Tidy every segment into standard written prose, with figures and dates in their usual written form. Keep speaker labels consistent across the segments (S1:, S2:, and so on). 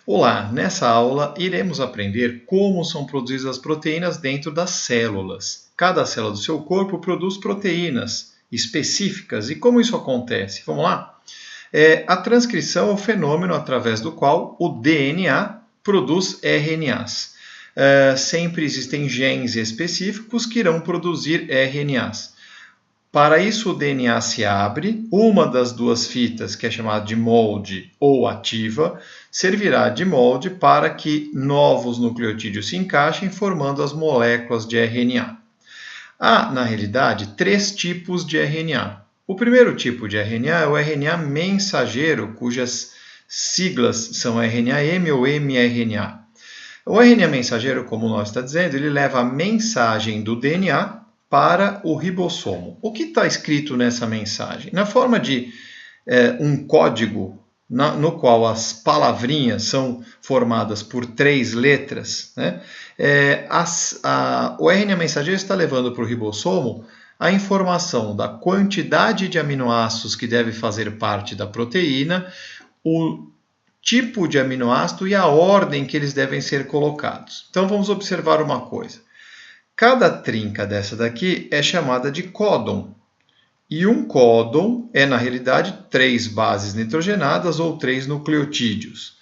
S1: Olá, nessa aula iremos aprender como são produzidas as proteínas dentro das células. Cada célula do seu corpo produz proteínas específicas e como isso acontece? Vamos lá? A transcrição é o fenômeno através do qual o DNA produz RNAs. Sempre existem genes específicos que irão produzir RNAs. Para isso, o DNA se abre, uma das duas fitas, que é chamada de molde ou ativa, servirá de molde para que novos nucleotídeos se encaixem, formando as moléculas de RNA. Há, na realidade, 3 tipos de RNA. O primeiro tipo de RNA é o RNA mensageiro, cujas siglas são RNA-M ou mRNA. O RNA mensageiro, como o nome está dizendo, ele leva a mensagem do DNA para o ribossomo. O que está escrito nessa mensagem? Na forma de um código no qual as palavrinhas são formadas por 3 letras, né? O RNA mensageiro está levando para o ribossomo a informação da quantidade de aminoácidos que deve fazer parte da proteína, o tipo de aminoácido e a ordem que eles devem ser colocados. Então vamos observar uma coisa. Cada trinca dessa daqui é chamada de códon. E um códon é, na realidade, 3 bases nitrogenadas ou 3 nucleotídeos.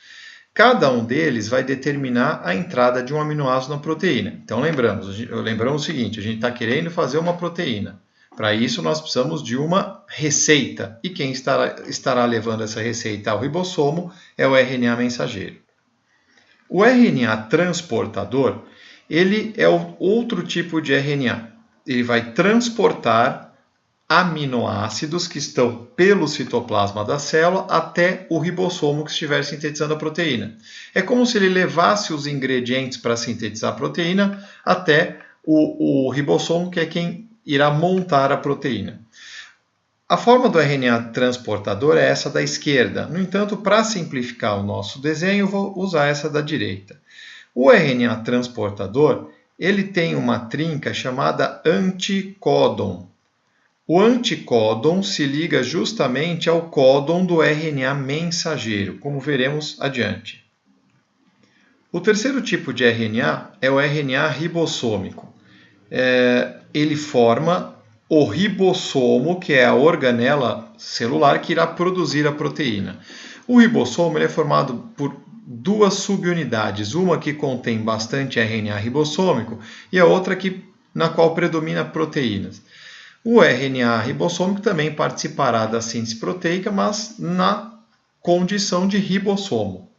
S1: Cada um deles vai determinar a entrada de um aminoácido na proteína. Então lembramos o seguinte, a gente está querendo fazer uma proteína. Para isso nós precisamos de uma receita. E quem estará levando essa receita ao ribossomo é o RNA mensageiro. O RNA transportador, ele é outro tipo de RNA. Ele vai transportar aminoácidos que estão pelo citoplasma da célula até o ribossomo que estiver sintetizando a proteína. É como se ele levasse os ingredientes para sintetizar a proteína até o ribossomo, que é quem irá montar a proteína. A forma do RNA transportador é essa da esquerda. No entanto, para simplificar o nosso desenho, eu vou usar essa da direita. O RNA transportador, ele tem uma trinca chamada anticódon. O anticódon se liga justamente ao códon do RNA mensageiro, como veremos adiante. O terceiro tipo de RNA é o RNA ribossômico. Ele forma o ribossomo, que é a organela celular que irá produzir a proteína. O ribossomo ele é formado por 2 subunidades, uma que contém bastante RNA ribossômico e a outra na qual predomina proteínas. O RNA ribossômico também participará da síntese proteica, mas na condição de ribossomo.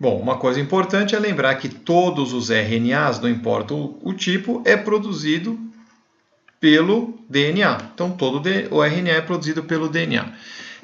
S1: Bom, uma coisa importante é lembrar que todos os RNAs, não importa o tipo, é produzido pelo DNA. Então, todo o RNA é produzido pelo DNA.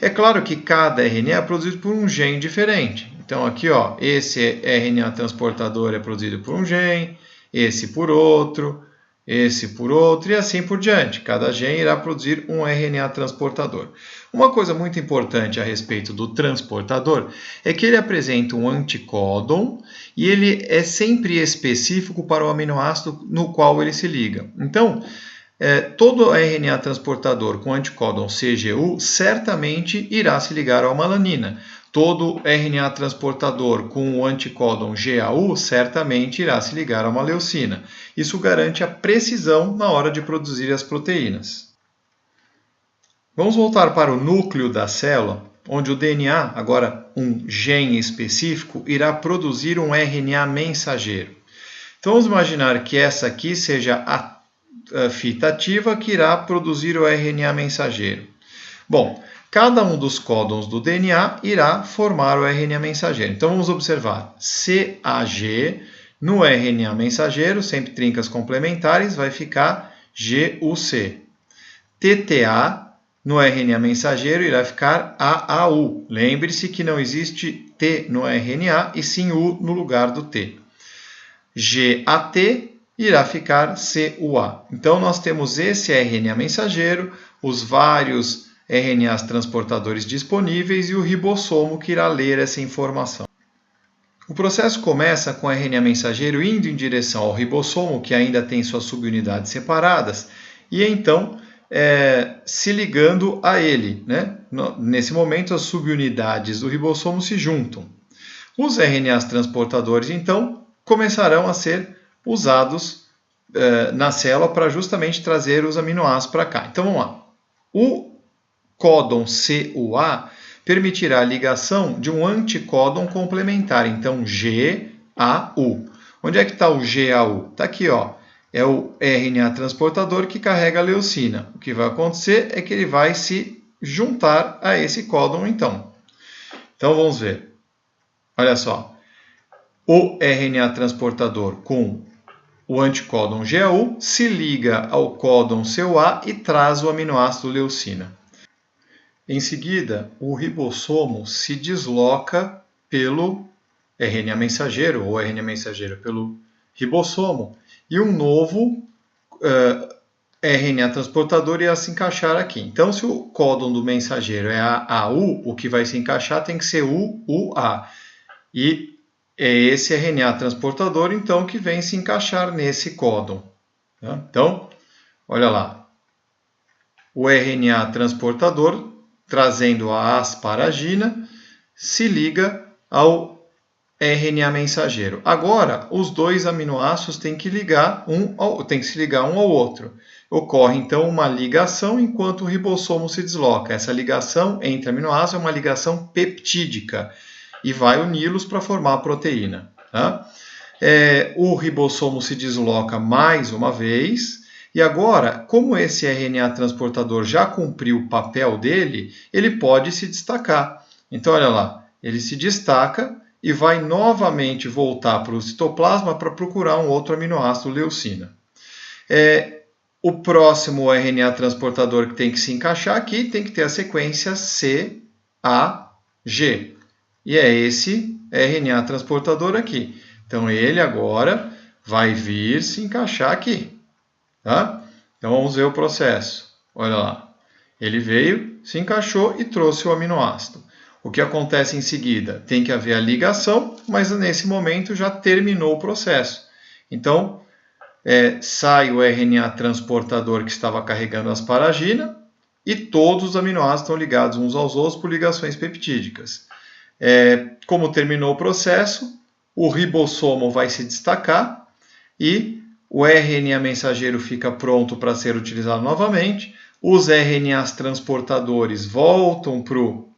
S1: É claro que cada RNA é produzido por um gene diferente. Então, aqui, esse RNA transportador é produzido por um gene, esse por outro e assim por diante. Cada gene irá produzir um RNA transportador. Uma coisa muito importante a respeito do transportador é que ele apresenta um anticódon e ele é sempre específico para o aminoácido no qual ele se liga. Então, todo RNA transportador com anticódon CGU certamente irá se ligar a uma alanina. Todo RNA transportador com o anticódon GAU certamente irá se ligar a uma leucina. Isso garante a precisão na hora de produzir as proteínas. Vamos voltar para o núcleo da célula, onde o DNA, agora um gene específico, irá produzir um RNA mensageiro. Então vamos imaginar que essa aqui seja a fita ativa que irá produzir o RNA mensageiro. Bom, cada um dos códons do DNA irá formar o RNA mensageiro. Então vamos observar. CAG no RNA mensageiro, sempre trincas complementares, vai ficar GUC. TTA no RNA mensageiro irá ficar AAU. Lembre-se que não existe T no RNA e sim U no lugar do T. GAT irá ficar CUA. Então, nós temos esse RNA mensageiro, os vários RNAs transportadores disponíveis e o ribossomo que irá ler essa informação. O processo começa com o RNA mensageiro indo em direção ao ribossomo, que ainda tem suas subunidades separadas, e então se ligando a ele, né? Nesse momento, as subunidades do ribossomo se juntam. Os RNAs transportadores, então, começarão a ser usados na célula para justamente trazer os aminoácidos para cá. Então, vamos lá. O códon CUA permitirá a ligação de um anticódon complementar, então GAU. Onde é que está o GAU? Está aqui, ó. É o RNA transportador que carrega a leucina. O que vai acontecer é que ele vai se juntar a esse códon, então. Então, vamos ver. Olha só. O RNA transportador com o anticódon GAU se liga ao códon CUA e traz o aminoácido leucina. Em seguida, o ribossomo se desloca pelo RNA mensageiro, ou RNA mensageiro pelo ribossomo, e um novo RNA transportador irá se encaixar aqui. Então, se o códon do mensageiro é AU, o que vai se encaixar tem que ser UA. E é esse RNA transportador, então, que vem se encaixar nesse códon. Tá? Então, olha lá. O RNA transportador, trazendo a asparagina, se liga ao RNA mensageiro. Agora, os dois aminoácidos têm que se ligar um ao outro. Ocorre, então, uma ligação enquanto o ribossomo se desloca. Essa ligação entre aminoácidos é uma ligação peptídica e vai uni-los para formar a proteína. Tá? O ribossomo se desloca mais uma vez. E agora, como esse RNA transportador já cumpriu o papel dele, ele pode se destacar. Então, olha lá, ele se destaca e vai novamente voltar para o citoplasma para procurar um outro aminoácido leucina. O próximo RNA transportador que tem que se encaixar aqui tem que ter a sequência CAG. E é esse RNA transportador aqui. Então, ele agora vai vir se encaixar aqui. Tá? Então, vamos ver o processo. Olha lá. Ele veio, se encaixou e trouxe o aminoácido. O que acontece em seguida? Tem que haver a ligação, mas nesse momento já terminou o processo. Então, sai o RNA transportador que estava carregando a asparagina e todos os aminoácidos estão ligados uns aos outros por ligações peptídicas. Como terminou o processo, o ribossomo vai se destacar e o RNA mensageiro fica pronto para ser utilizado novamente. Os RNAs transportadores voltam para o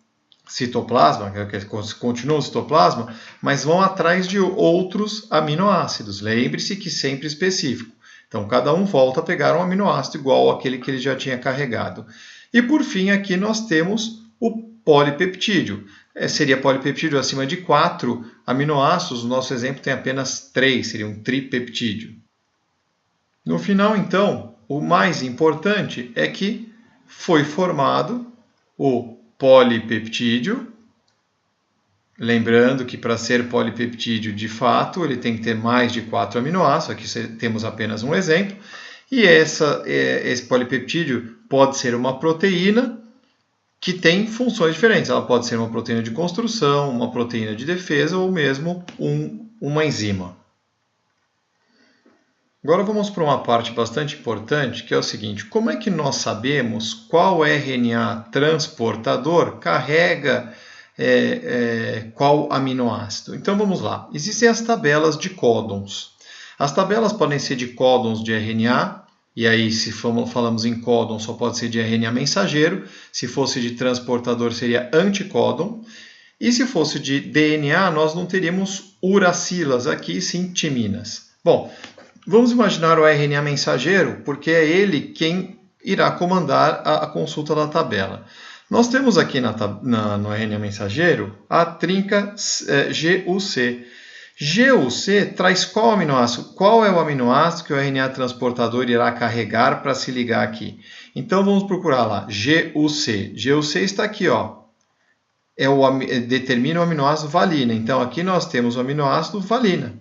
S1: citoplasma, que continua o citoplasma, mas vão atrás de outros aminoácidos. Lembre-se que sempre específico. Então, cada um volta a pegar um aminoácido igual àquele que ele já tinha carregado. E, por fim, aqui nós temos o polipeptídeo. Seria polipeptídeo acima de 4 aminoácidos. O nosso exemplo tem apenas 3, seria um tripeptídeo. No final, então, o mais importante é que foi formado o polipeptídeo. Lembrando que para ser polipeptídeo, de fato, ele tem que ter mais de 4 aminoácidos. Aqui temos apenas um exemplo. E esse polipeptídeo pode ser uma proteína que tem funções diferentes. Ela pode ser uma proteína de construção, uma proteína de defesa ou mesmo uma enzima. Agora vamos para uma parte bastante importante, que é o seguinte: como é que nós sabemos qual RNA transportador carrega qual aminoácido? Então vamos lá. Existem as tabelas de códons. As tabelas podem ser de códons de RNA, e aí se falamos em códon só pode ser de RNA mensageiro. Se fosse de transportador seria anticódon. E se fosse de DNA, nós não teríamos uracilas aqui, sim timinas. Bom, vamos imaginar o RNA mensageiro, porque é ele quem irá comandar a consulta da tabela. Nós temos aqui no RNA mensageiro a trinca GUC. GUC traz qual aminoácido? Qual é o aminoácido que o RNA transportador irá carregar para se ligar aqui? Então vamos procurar lá, GUC. GUC está aqui, ó. Determina o aminoácido valina. Então aqui nós temos o aminoácido valina.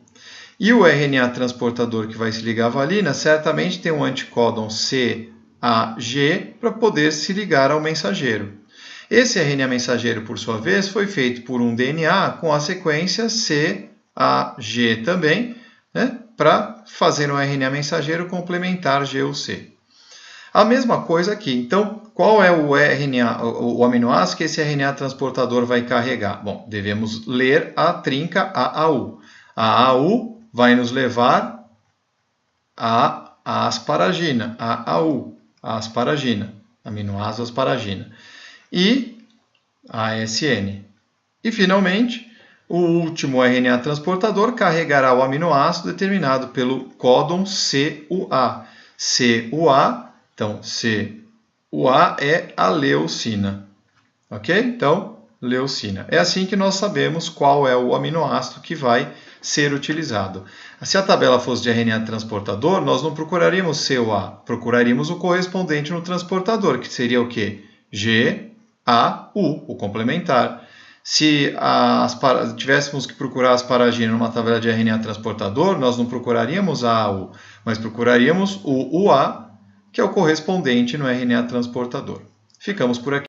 S1: E o RNA transportador que vai se ligar à valina certamente tem um anticódon CAG para poder se ligar ao mensageiro. Esse RNA mensageiro, por sua vez, foi feito por um DNA com a sequência CAG também, né, para fazer um RNA mensageiro complementar GUC. A mesma coisa aqui. Então, qual é o RNA, o aminoácido que esse RNA transportador vai carregar? Bom, devemos ler a trinca AAU. A AAU vai nos levar a asparagina, AAU, a asparagina, aminoácido asparagina. E a ASN. E, finalmente, o último RNA transportador carregará o aminoácido determinado pelo códon CUA. CUA, então CUA é a leucina. Ok? Então, leucina. É assim que nós sabemos qual é o aminoácido que vai ser utilizado. Se a tabela fosse de RNA transportador, nós não procuraríamos CUA, procuraríamos o correspondente no transportador, que seria o quê? GAU, o complementar. Se tivéssemos que procurar asparagina numa tabela de RNA transportador, nós não procuraríamos a AU, mas procuraríamos o UA, que é o correspondente no RNA transportador. Ficamos por aqui.